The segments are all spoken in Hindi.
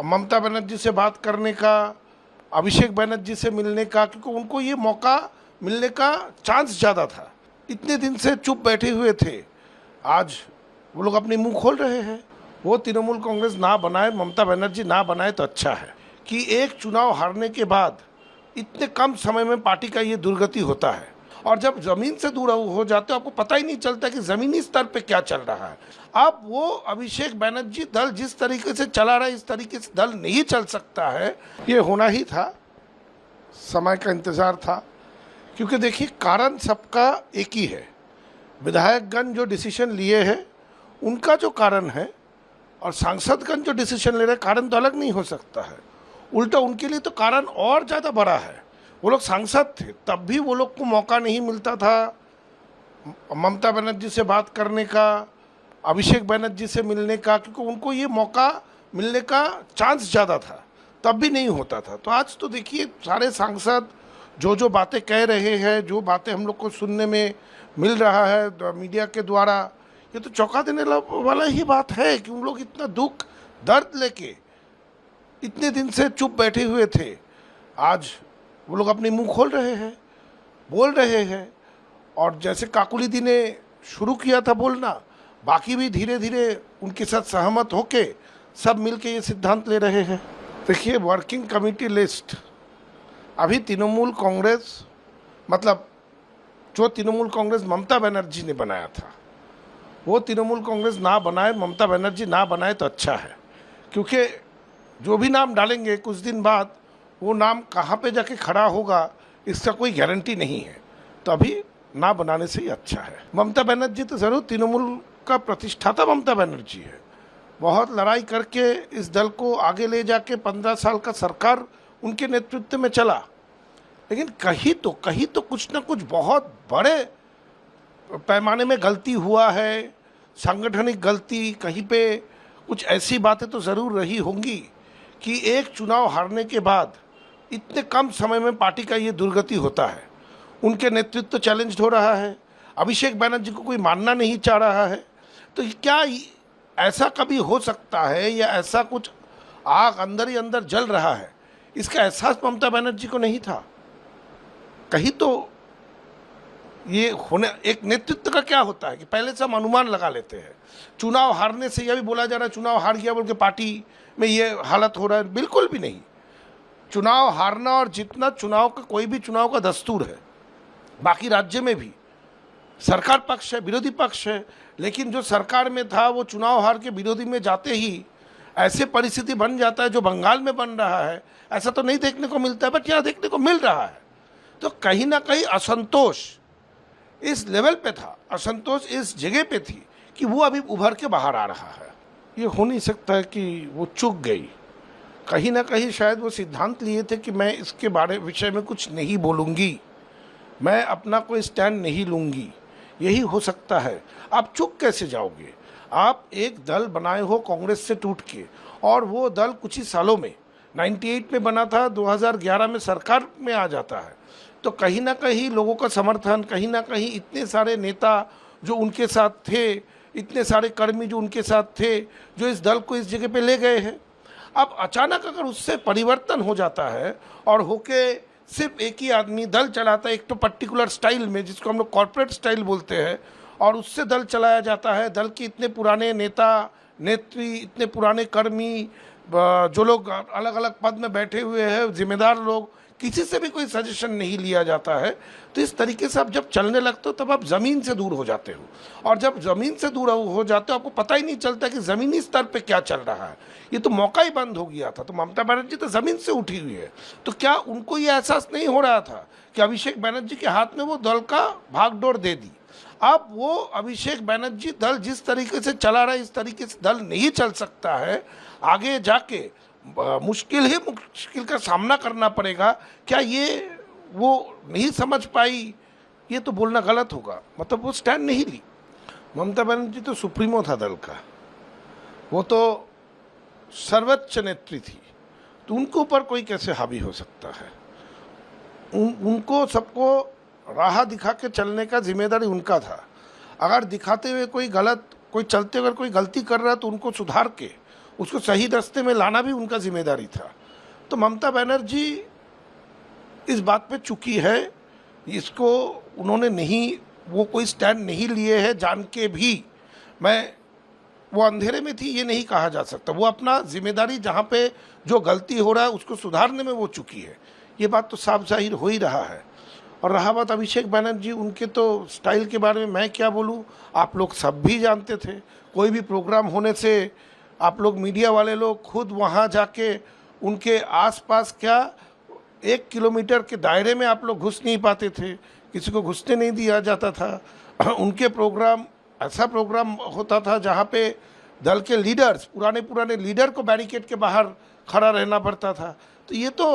ममता बनर्जी से बात करने का, अभिषेक बनर्जी से मिलने का, क्योंकि उनको ये मौका मिलने का चांस ज़्यादा था। इतने दिन से चुप बैठे हुए थे, आज वो लोग अपनी मुंह खोल रहे हैं। वो तृणमूल कांग्रेस ना बनाए, ममता बनर्जी ना बनाए तो अच्छा है कि एक चुनाव हारने के बाद इतने कम समय में पार्टी का ये दुर्गति होता है। और जब ज़मीन से दूर हो जाते हो आपको पता ही नहीं चलता कि ज़मीनी स्तर पे क्या चल रहा है। अब वो अभिषेक बनर्जी दल जिस तरीके से चला रहा है, इस तरीके से दल नहीं चल सकता है। ये होना ही था, समय का इंतज़ार था। क्योंकि देखिए, कारण सबका एक ही है। विधायकगण जो डिसीजन लिए हैं उनका जो कारण है, और सांसदगण जो डिसीजन ले रहे हैं, कारण तो अलग नहीं हो सकता है। उल्टा उनके लिए तो कारण और ज़्यादा बड़ा है। वो लोग सांसद थे, तब भी वो लोग को मौका नहीं मिलता था ममता बनर्जी से बात करने का, अभिषेक बनर्जी से मिलने का, क्योंकि उनको ये मौका मिलने का चांस ज़्यादा था, तब भी नहीं होता था। तो आज तो देखिए, सारे सांसद जो बातें कह रहे हैं, जो बातें हम लोग को सुनने में मिल रहा है मीडिया के द्वारा, ये तो चौंका देने वाला ही बात है कि उन लोग इतना दुख दर्द लेके इतने दिन से चुप बैठे हुए थे, आज वो लोग अपनी मुंह खोल रहे हैं, बोल रहे हैं। और जैसे काकुली दी ने शुरू किया था बोलना, बाकी भी धीरे धीरे उनके साथ सहमत होके सब मिलके ये सिद्धांत ले रहे हैं। देखिए, वर्किंग कमेटी लिस्ट अभी तृणमूल कांग्रेस, मतलब जो तृणमूल कांग्रेस ममता बनर्जी ने बनाया था, वो तृणमूल कांग्रेस ना बनाए, ममता बनर्जी ना बनाए तो अच्छा है। क्योंकि जो भी नाम डालेंगे कुछ दिन बाद वो नाम कहाँ पे जाके खड़ा होगा इसका कोई गारंटी नहीं है। तो अभी ना बनाने से ही अच्छा है। ममता बनर्जी तो ज़रूर तृणमूल का प्रतिष्ठाता ममता बनर्जी है। बहुत लड़ाई करके इस दल को आगे ले जाके 15 साल का सरकार उनके नेतृत्व में चला। लेकिन कहीं तो कुछ ना कुछ बहुत बड़े पैमाने में गलती हुआ है, सांगठनिक गलती, कहीं पे कुछ ऐसी बातें तो ज़रूर रही होंगी कि एक चुनाव हारने के बाद इतने कम समय में पार्टी का ये दुर्गति होता है। उनके नेतृत्व चैलेंज हो रहा है, अभिषेक बनर्जी को कोई मानना नहीं चाह रहा है। तो क्या ऐसा कभी हो सकता है, या ऐसा कुछ आग अंदर ही अंदर जल रहा है, इसका एहसास ममता बनर्जी को नहीं था? कहीं तो ये होने, एक नेतृत्व का क्या होता है कि पहले से हम अनुमान लगा लेते हैं। चुनाव हारने से यह भी बोला जा रहा है चुनाव हार गया बोल के पार्टी में ये हालत हो रहा है, बिल्कुल भी नहीं। चुनाव हारना और जीतना चुनाव का, कोई भी चुनाव का दस्तूर है। बाकी राज्य में भी सरकार पक्ष है, विरोधी पक्ष है, लेकिन जो सरकार में था वो चुनाव हार के विरोधी में जाते ही ऐसे परिस्थिति बन जाता है जो बंगाल में बन रहा है। ऐसा तो नहीं देखने को मिलता है, बट यहाँ देखने को मिल रहा है। तो कहीं ना कहीं असंतोष इस लेवल पे था, असंतोष इस जगह पे थी कि वो अभी उभर के बाहर आ रहा है। ये हो नहीं सकता है कि वो चूक गई। कहीं ना कहीं शायद वो सिद्धांत लिए थे कि मैं इसके विषय में कुछ नहीं बोलूँगी, मैं अपना कोई स्टैंड नहीं लूँगी। यही हो सकता है। आप चुप कैसे जाओगे? आप एक दल बनाए हो कांग्रेस से टूट के, और वो दल कुछ ही सालों में 98 में बना था, 2011 में सरकार में आ जाता है। तो कहीं ना कहीं लोगों का समर्थन, कहीं ना कहीं इतने सारे नेता जो उनके साथ थे, इतने सारे कर्मी जो उनके साथ थे, जो इस दल को इस जगह पे ले गए हैं। अब अचानक अगर उससे परिवर्तन हो जाता है और होके सिर्फ एक ही आदमी दल चलाता है, एक तो पर्टिकुलर स्टाइल में, जिसको हम लोग कॉर्पोरेट स्टाइल बोलते हैं, और उससे दल चलाया जाता है। दल के इतने पुराने नेता नेत्री, इतने पुराने कर्मी, जो लोग अलग अलग पद में बैठे हुए हैं, जिम्मेदार लोग, किसी से भी कोई सजेशन नहीं लिया जाता है। तो इस तरीके से आप जब चलने लगते हो तब आप ज़मीन से दूर हो जाते हो, और जब ज़मीन से दूर हो जाते हो आपको पता ही नहीं चलता कि ज़मीनी स्तर पे क्या चल रहा है। ये तो मौका ही बंद हो गया था। तो ममता बनर्जी तो ज़मीन से उठी हुई है, तो क्या उनको ये एहसास नहीं हो रहा था कि अभिषेक बनर्जी के हाथ में वो दल का भागडोर दे दी? अब वो अभिषेक बनर्जी दल जिस तरीके से चला रहा है, इस तरीके से दल नहीं चल सकता है। आगे जाके मुश्किल का सामना करना पड़ेगा। क्या ये वो नहीं समझ पाई? ये तो बोलना गलत होगा। मतलब वो स्टैंड नहीं ली। ममता बनर्जी तो सुप्रीमो था दल का, वो तो सर्वोच्च नेत्री थी, तो उनके ऊपर कोई कैसे हावी हो सकता है? उनको सबको राह दिखा के चलने का जिम्मेदारी उनका था। अगर दिखाते हुए कोई चलते अगर कोई गलती कर रहा है तो उनको सुधार के उसको सही रास्ते में लाना भी उनका जिम्मेदारी था। तो ममता बनर्जी इस बात पे चुकी है, इसको उन्होंने नहीं, वो कोई स्टैंड नहीं लिए है जान के भी। मैं वो अंधेरे में थी ये नहीं कहा जा सकता, वो अपना जिम्मेदारी जहाँ पे जो गलती हो रहा है उसको सुधारने में वो चुकी है, ये बात तो साफ जाहिर हो ही रहा है। और रहा बात अभिषेक बनर्जी, उनके तो स्टाइल के बारे में मैं क्या बोलूँ, आप लोग सब भी जानते थे। कोई भी प्रोग्राम होने से आप लोग मीडिया वाले लोग खुद वहाँ जाके उनके आसपास क्या 1 किलोमीटर के दायरे में आप लोग घुस नहीं पाते थे, किसी को घुसने नहीं दिया जाता था। उनके प्रोग्राम, ऐसा प्रोग्राम होता था जहाँ पे दल के लीडर्स, पुराने लीडर को बैरिकेड के बाहर खड़ा रहना पड़ता था। तो ये तो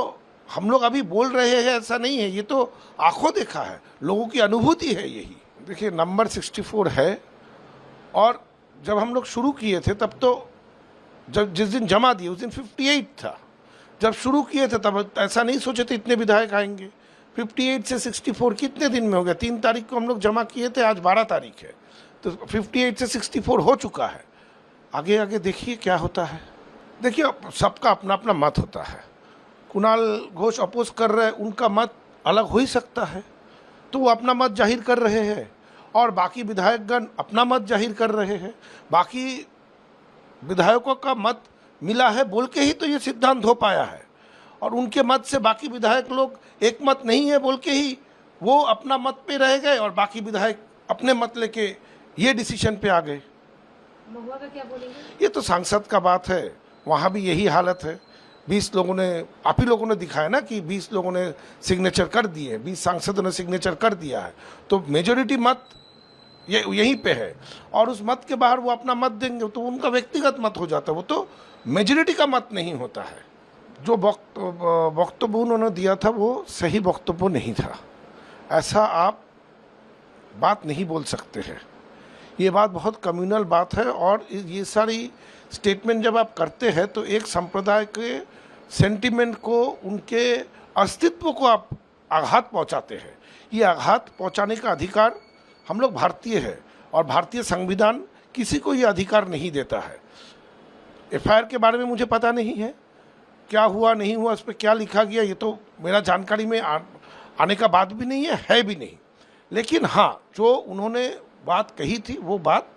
हम लोग अभी बोल रहे हैं, ऐसा नहीं है, ये तो आंखों देखा है, लोगों की अनुभूति है यही। देखिए नंबर 64 है, और जब हम लोग शुरू किए थे तब तो जब जिस दिन जमा दिए उस दिन 58 था। जब शुरू किए थे तब ऐसा नहीं सोचे थे इतने विधायक आएंगे। 58 से 64 कितने दिन में हो गया? 3 तारीख को हम लोग जमा किए थे, आज 12 तारीख है, तो 58 से 64 हो चुका है। आगे आगे देखिए क्या होता है। देखिए सबका अपना अपना मत होता है। कुणाल घोष अपोज कर रहे हैं, उनका मत अलग हो ही सकता है, तो वो अपना मत जाहिर कर रहे हैं, और बाकी विधायकगण अपना मत जाहिर कर रहे हैं। बाकी विधायकों का मत मिला है बोल के ही तो ये सिद्धांत हो पाया है, और उनके मत से बाकी विधायक लोग एक मत नहीं है बोल के ही वो अपना मत पे रह गए, और बाकी विधायक अपने मत लेके ये डिसीजन पे आ गए। महुआ का क्या बोलेंगे? ये तो सांसद का बात है, वहाँ भी यही हालत है। 20 लोगों ने, आप ही लोगों ने दिखाया ना कि 20 लोगों ने सिग्नेचर कर दिए, 20 सांसदों ने सिग्नेचर कर दिया है, तो मेजोरिटी मत ये यहीं पे है, और उस मत के बाहर वो अपना मत देंगे तो उनका व्यक्तिगत मत हो जाता है, वो तो मेजोरिटी का मत नहीं होता है। जो वक्तव्य उन्होंने दिया था वो सही वक्तव्य नहीं था, ऐसा आप बात नहीं बोल सकते हैं। ये बात बहुत कम्युनल बात है, और ये सारी स्टेटमेंट जब आप करते हैं तो एक संप्रदाय के सेंटिमेंट को, उनके अस्तित्व को आप आघात पहुंचाते हैं। ये आघात पहुंचाने का अधिकार हम लोग भारतीय है, और भारतीय संविधान किसी को ये अधिकार नहीं देता है। एफआईआर के बारे में मुझे पता नहीं है, क्या हुआ नहीं हुआ, उस पर क्या लिखा गया, ये तो मेरा जानकारी में आने का बात भी नहीं है भी नहीं। लेकिन हाँ, जो उन्होंने बात कही थी वो बात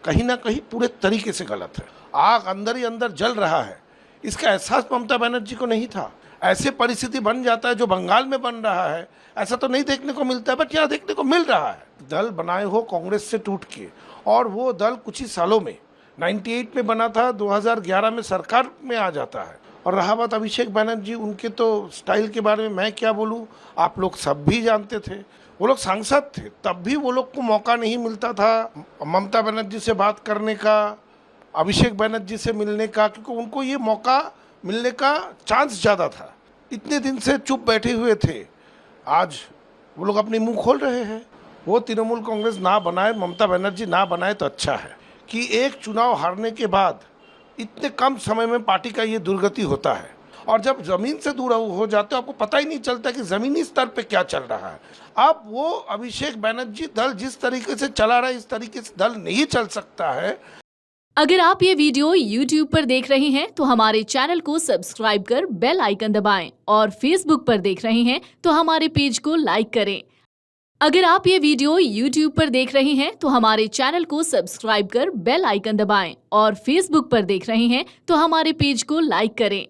कहीं ना कहीं पूरे तरीके से गलत है। आग अंदर ही अंदर जल रहा है, इसका एहसास ममता बनर्जी को नहीं था। ऐसे परिस्थिति बन जाता है जो बंगाल में बन रहा है, ऐसा तो नहीं देखने को मिलता है, बट यहाँ देखने को मिल रहा है। दल बनाए हो कांग्रेस से टूट के, और वो दल कुछ ही सालों में 98 में बना था, 2011 में सरकार में आ जाता है। और रहा बात अभिषेक बनर्जी, उनके तो स्टाइल के बारे में मैं क्या बोलूँ, आप लोग सब भी जानते थे। वो लोग सांसद थे, तब भी वो लोग को मौका नहीं मिलता था ममता बनर्जी से बात करने का, अभिषेक बनर्जी से मिलने का, क्योंकि उनको ये मौका मिलने का चांस ज़्यादा था। इतने दिन से चुप बैठे हुए थे, आज वो लोग अपने मुंह खोल रहे हैं। वो तृणमूल कांग्रेस ना बनाए, ममता बनर्जी ना बनाए तो अच्छा है कि एक चुनाव हारने के बाद इतने कम समय में पार्टी का ये दुर्गति होता है, और जब जमीन से दूर हो जाते हो आपको पता ही नहीं चलता कि जमीनी स्तर पे क्या चल रहा है। अब वो अभिषेक बनर्जी दल जिस तरीके से चला रहा है, इस तरीके से दल नहीं चल सकता है। अगर आप ये वीडियो YouTube पर देख रहे हैं तो हमारे चैनल को सब्सक्राइब कर बेल आइकन दबाएं, और Facebook पर देख रहे हैं तो हमारे पेज को लाइक करें। अगर आप ये वीडियो YouTube पर देख रहे हैं तो हमारे चैनल को सब्सक्राइब कर बेल आइकन दबाएं, और Facebook पर देख रहे हैं तो हमारे पेज को लाइक करें।